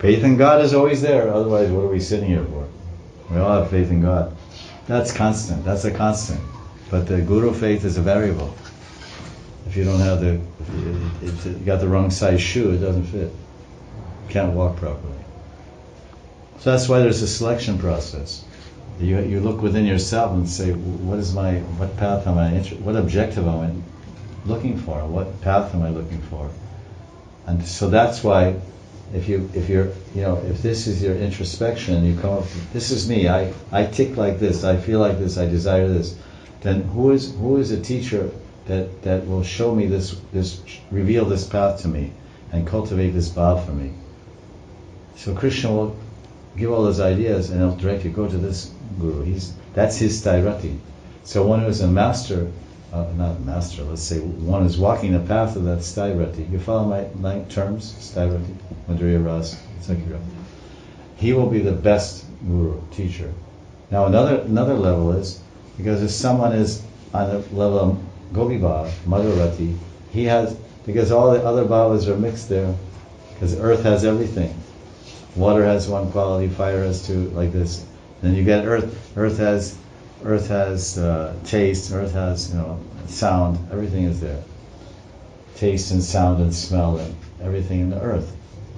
Faith in God is always there, otherwise what are we sitting here for? We all have faith in God. That's constant, that's a constant. But the Guru faith is a variable. If you don't have if you got the wrong size shoe, it doesn't fit. You can't walk properly. So that's why there's a selection process. You look within yourself and say, what path am I, what objective am I looking for? What path am I looking for? And so that's why, if this is your introspection, you come up, this is me. I tick like this. I feel like this. I desire this. Then who is a teacher that will show me this, reveal this path to me, and cultivate this bhav for me? So Krishna will give all those ideas, and he'll direct you, go to this guru. That's his Stairati. So one who is a master, let's say one who's walking the path of that Stairati. You follow my terms? Stairati, Madhurya Ras, Sankira. He will be the best guru, teacher. Now another level is, because if someone is on the level of Gopi Bhav, Madhurati, because all the other bhavas are mixed there, because earth has everything. Water has one quality, fire has two, like this. Then you get earth. Earth has taste. Earth has sound. Everything is there. Taste and sound and smell and everything in the earth.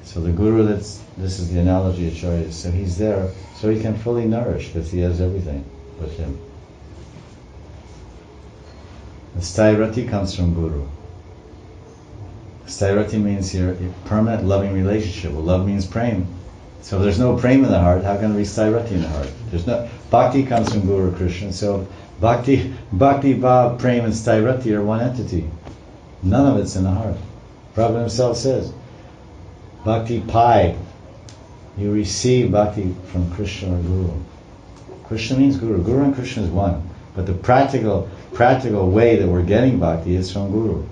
So the guru, this is the analogy Acharya. So he's there, so he can fully nourish because he has everything with him. The Stairati comes from guru. Stairati means your permanent loving relationship. Well, love means prema. So if there's no prema in the heart, how can there be Stairati in the heart? There's no bhakti comes from Guru Krishna. So bhakti, bhav, prema, and Stairati are one entity. None of it's in the heart. Prabhupada himself says, bhakti pai. You receive bhakti from Krishna or Guru. Krishna means Guru. Guru and Krishna is one. But the practical way that we're getting bhakti is from Guru.